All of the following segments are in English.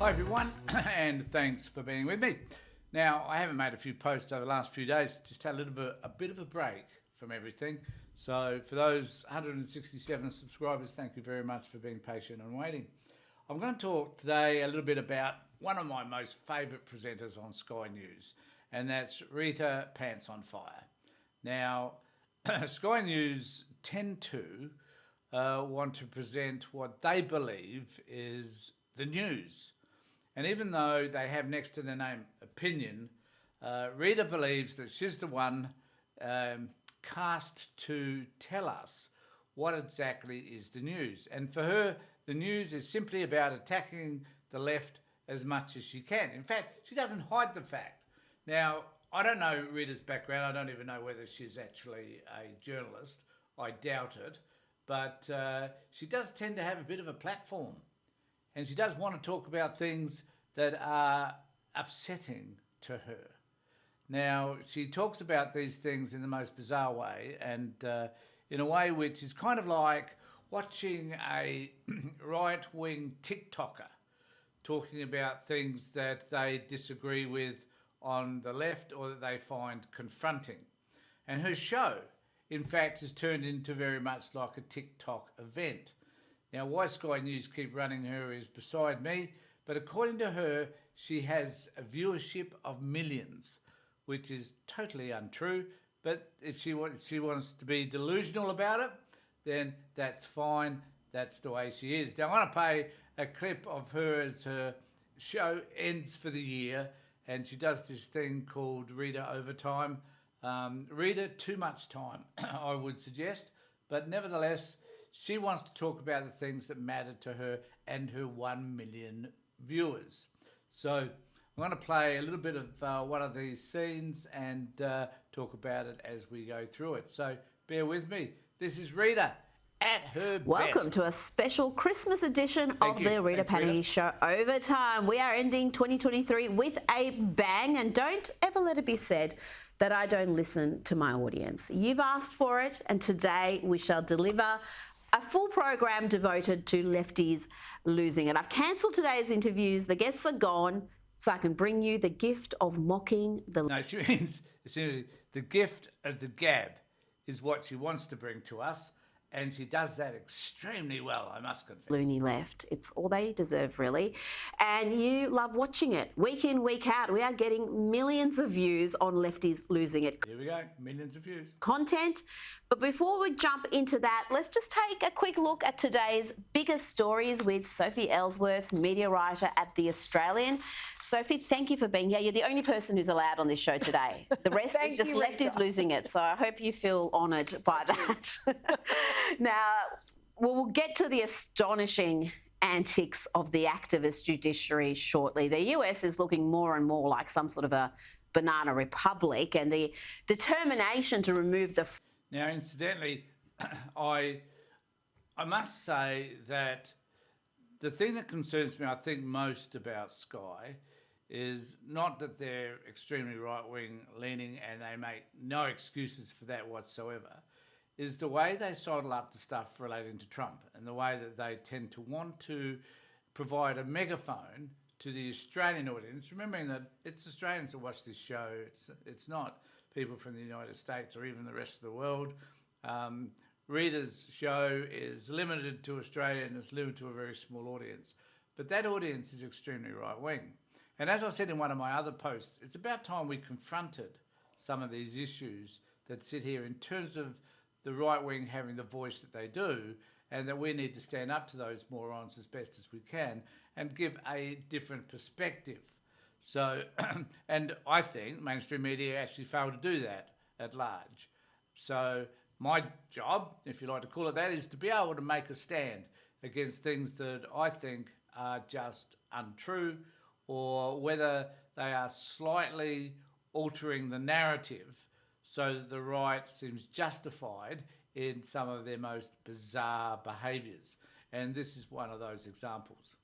Hi everyone, and thanks for being with me. Now, I haven't made a few posts over the last few days, just had a bit of a break from everything. So for those 167 subscribers, thank you very much for being patient and waiting. I'm going to talk today a little bit about one of my most favourite presenters on Sky News, and that's Rita Pants-on-fire. Now, Sky News tend to want to present what they believe is the news. And even though they have next to their name opinion, Rita believes that she's the one cast to tell us what exactly is the news. And for her, the news is simply about attacking the left as much as she can. In fact, she doesn't hide the fact. Now, I don't know Rita's background. I don't even know whether she's actually a journalist. I doubt it. But she does tend to have a bit of a platform. And she does want to talk about things that are upsetting to her. Now, she talks about these things in the most bizarre way, and in a way which is kind of like watching a right-wing TikToker talking about things that they disagree with on the left or that they find confronting. And her show, in fact, has turned into very much like a TikTok event. Now, why Sky News keep running her is beside me, but according to her, she has a viewership of millions, which is totally untrue. But if she wants to be delusional about it, then that's fine. That's the way she is. Now, I want to play a clip of her as her show ends for the year, and she does this thing called Rita Overtime. Rita Too Much Time, I would suggest, but nevertheless, she wants to talk about the things that matter to her and her 1 million viewers. So I'm going to play a little bit of one of these scenes and talk about it as we go through it. So bear with me. This is Rita at her Welcome best. to a special Christmas edition of the Rita Panahi Show Overtime. We are ending 2023 with a bang, and don't ever let it be said that I don't listen to my audience. You've asked for it, and today we shall deliver a full program devoted to lefties losing it. I've cancelled today's interviews. The guests are gone, so I can bring you the gift of mocking the... No, she means essentially the gift of the gab is what she wants to bring to us. And she does that extremely well, I must confess. loony left. It's all they deserve, really. And you love watching it. Week in, week out, we are getting millions of views on lefties losing it. Here we go, millions of views. Content. But before we jump into that, let's just take a quick look at today's biggest stories with Sophie Ellsworth, media writer at The Australian. Sophie, thank you for being here. You're the only person who's allowed on this show today. The rest is just lefties losing it. So I hope you feel honoured by that. Now, we'll get to the astonishing antics of the activist judiciary shortly. The US is looking more and more like some sort of a banana republic, and the determination to remove the... Now, incidentally, I must say that the thing that concerns me, I think, most about Sky is not that they're extremely right-wing leaning and they make no excuses for that whatsoever, is the way they sidle up to stuff relating to Trump and the way that they tend to want to provide a megaphone to the Australian audience, remembering that it's Australians that watch this show. It's not people from the United States or even the rest of the world. Rita's show is limited to Australia and it's limited to a very small audience. But that audience is extremely right-wing. And as I said in one of my other posts, it's about time we confronted some of these issues that sit here in terms of the right-wing having the voice that they do, and that we need to stand up to those morons as best as we can and give a different perspective. So, and I think mainstream media actually failed to do that at large. So my job, if you like to call it that, is to be able to make a stand against things that I think are just untrue, or whether they are slightly altering the narrative so that the right seems justified in some of their most bizarre behaviours. And this is one of those examples.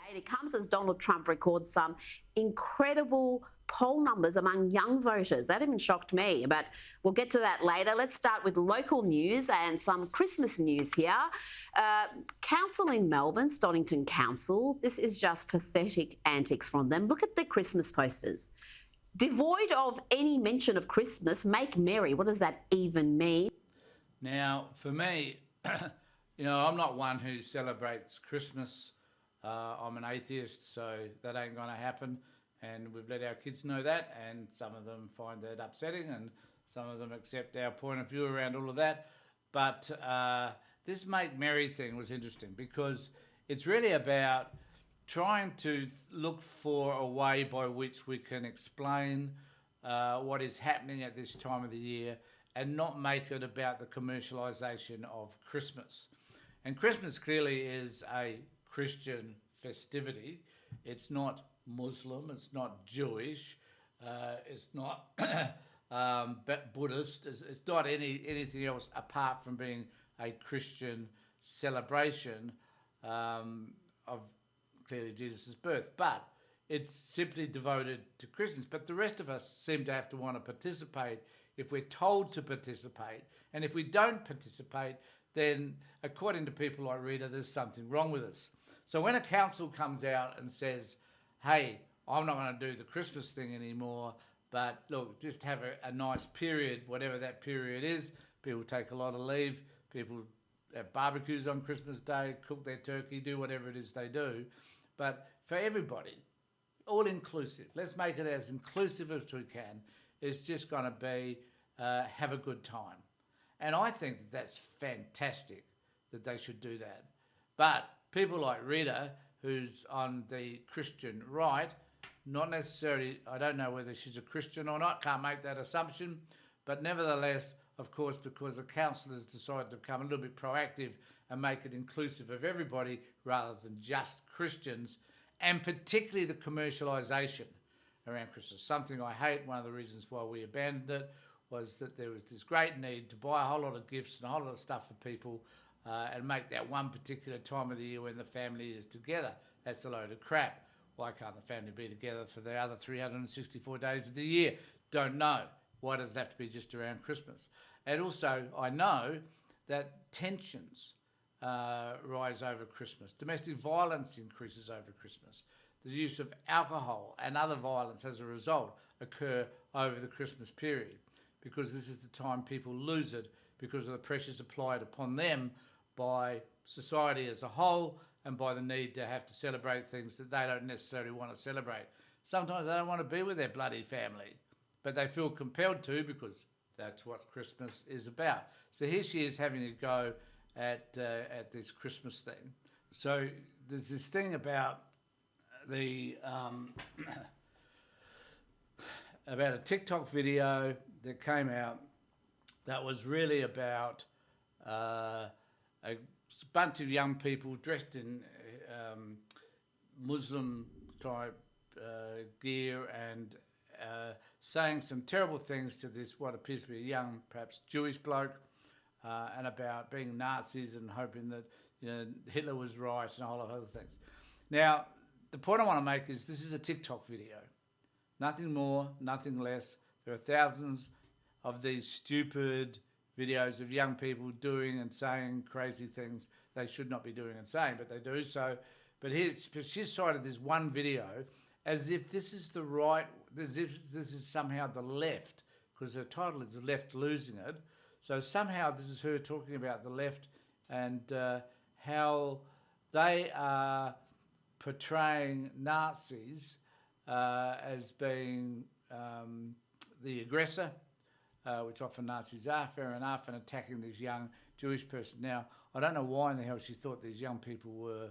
And it comes as Donald Trump records some incredible poll numbers among young voters. That even shocked me, but we'll get to that later. Let's start with local news and some Christmas news here. Council in Melbourne, Stonington Council, this is just pathetic antics from them. Look at the Christmas posters. Devoid of any mention of Christmas, make merry. What does that even mean? Now, for me, I'm not one who celebrates Christmas. I'm an atheist, so that ain't going to happen. And we've let our kids know that, and some of them find that upsetting, and some of them accept our point of view around all of that. But this make merry thing was interesting because it's really about trying to look for a way by which we can explain what is happening at this time of the year and not make it about the commercialisation of Christmas. And Christmas clearly is a Christian festivity. It's not Muslim, it's not Jewish, it's not Buddhist, it's not anything else apart from being a Christian celebration of clearly Jesus' birth. But it's simply devoted to Christians. But the rest of us seem to have to want to participate if we're told to participate. And if we don't participate, then according to people like Rita, there's something wrong with us. So when a council comes out and says, hey, I'm not going to do the Christmas thing anymore, but look, just have a nice period, whatever that period is. People take a lot of leave. People have barbecues on Christmas Day, cook their turkey, do whatever it is they do. But for everybody, all inclusive, let's make it as inclusive as we can. It's just going to be have a good time. And I think that's fantastic that they should do that. But people like Rita, who's on the Christian right, not necessarily, I don't know whether she's a Christian or not, can't make that assumption, but nevertheless, of course, because the councillors decided to become a little bit proactive and make it inclusive of everybody rather than just Christians, and particularly the commercialisation around Christmas. Something I hate, one of the reasons why we abandoned it, was that there was this great need to buy a whole lot of gifts and a whole lot of stuff for people and make that one particular time of the year when the family is together. That's a load of crap. Why can't the family be together for the other 364 days of the year? Don't know. Why does it have to be just around Christmas? And also, I know that tensions rise over Christmas. Domestic violence increases over Christmas. The use of alcohol and other violence as a result occur over the Christmas period because this is the time people lose it because of the pressures applied upon them by society as a whole and by the need to have to celebrate things that they don't necessarily want to celebrate. Sometimes they don't want to be with their bloody family, but they feel compelled to because that's what Christmas is about. So here she is having a go at this Christmas thing. So there's this thing about the about a TikTok video that came out that was really about a bunch of young people dressed in Muslim type gear and saying some terrible things to this what appears to be a young, perhaps Jewish bloke, and about being Nazis and hoping that Hitler was right and a whole lot of other things. Now, the point I want to make is this is a TikTok video. Nothing more, nothing less. There are thousands of these stupid videos of young people doing and saying crazy things they should not be doing and saying, but they do so. But she's cited this one video as if this is the right, as if this is somehow the left, because her title is The Left Losing It. So somehow this is her talking about the left and how they are portraying Nazis as being the aggressor, which often Nazis are, fair enough, and attacking this young Jewish person. Now, I don't know why in the hell she thought these young people were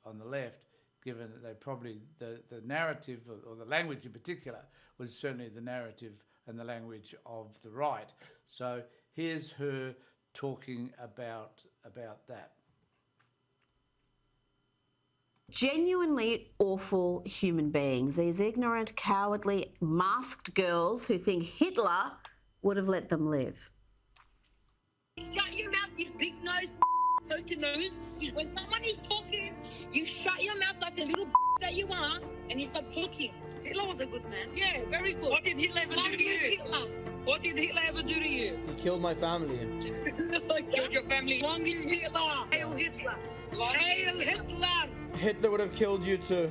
on the left, given that they probably, the narrative, or the language in particular, was certainly the narrative and the language of the right. So here's her talking about that. Genuinely awful human beings, these ignorant, cowardly, masked girls who think Hitler would have let them live. Shut your mouth, you big nose. poke your nose. When someone is talking, you shut your mouth like the little that you are, and you stop talking. Hitler was a good man. Yeah, very good. What did Hitler ever do to you? Hitler. What did Hitler ever do to you? He killed my family. Killed your family. Long live Hitler. Hail Hitler. Hail Hitler. Hitler would have killed you too.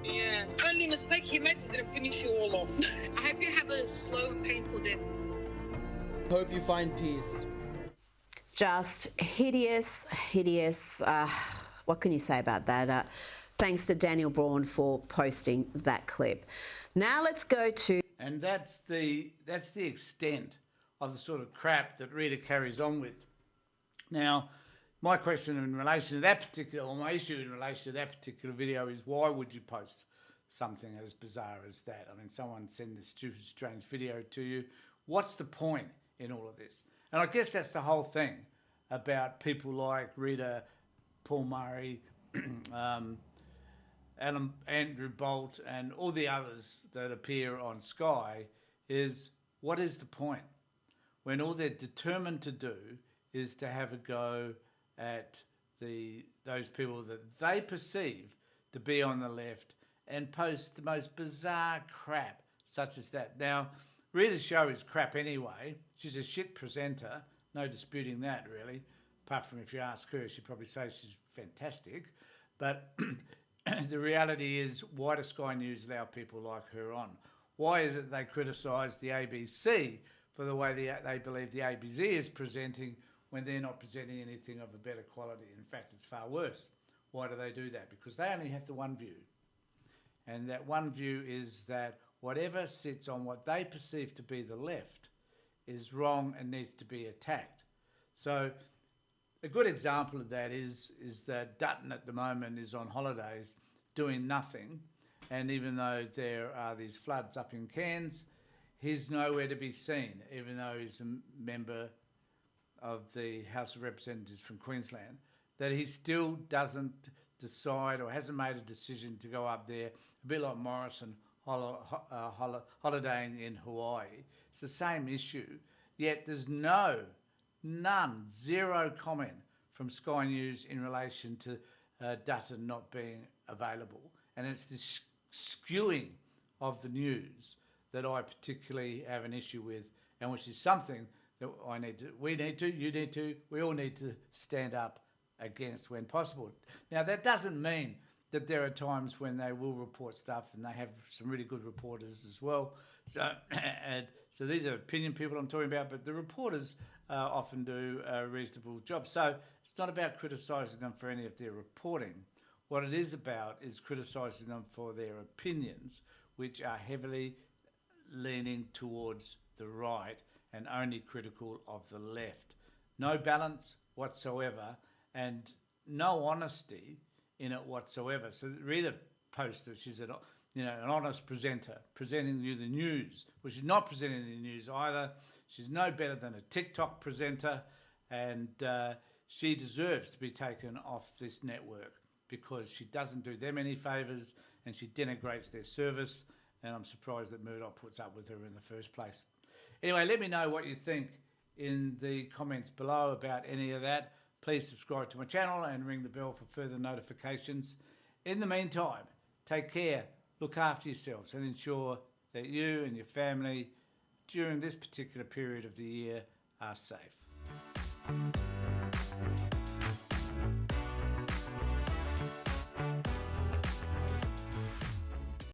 Yeah. Only mistake he made is gonna finish you all off. I hope you have a slow, painful death. Hope you find peace. Just hideous, hideous. What can you say about that? Thanks to Daniel Braun for posting that clip. Now let's go to... And that's the extent of the sort of crap that Rita carries on with. Now, my question in relation to that particular, or my issue in relation to that particular video is, why would you post something as bizarre as that? I mean, someone send this stupid, strange video to you. What's the point in all of this? And I guess that's the whole thing about people like Rita, Paul Murray, Andrew Bolt, and all the others that appear on Sky, is what is the point when all they're determined to do is to have a go at those people that they perceive to be on the left and post the most bizarre crap such as that. Now, Rita's show is crap anyway. She's a shit presenter, no disputing that really, apart from if you ask her, she'd probably say she's fantastic. But the reality is, why does Sky News allow people like her on? Why is it they criticise the ABC for the way they believe the ABC is presenting when they're not presenting anything of a better quality? In fact, it's far worse. Why do they do that? Because they only have the one view. And that one view is that whatever sits on what they perceive to be the left is wrong and needs to be attacked. So a good example of that is that Dutton at the moment is on holidays doing nothing. And even though there are these floods up in Cairns, he's nowhere to be seen, even though he's a member of the House of Representatives from Queensland, that he still doesn't decide or hasn't made a decision to go up there, a bit like Morrison holidaying in Hawaii. It's the same issue, yet there's zero comment from Sky News in relation to Dutton not being available. And it's this skewing of the news that I particularly have an issue with, and which is something that we all need to stand up against when possible. Now, that doesn't mean that there are times when they will report stuff, and they have some really good reporters as well. So these are opinion people I'm talking about, but the reporters often do a reasonable job. So it's not about criticising them for any of their reporting. What it is about is criticising them for their opinions, which are heavily leaning towards the right and only critical of the left. No balance whatsoever and no honesty in it whatsoever. So Rita posts that she's an honest presenter, presenting you the news. Well, she's not presenting the news either. She's no better than a TikTok presenter, and she deserves to be taken off this network because she doesn't do them any favours and she denigrates their service, and I'm surprised that Murdoch puts up with her in the first place. Anyway, let me know what you think in the comments below about any of that. Please subscribe to my channel and ring the bell for further notifications. In the meantime, take care, look after yourselves, and ensure that you and your family during this particular period of the year are safe.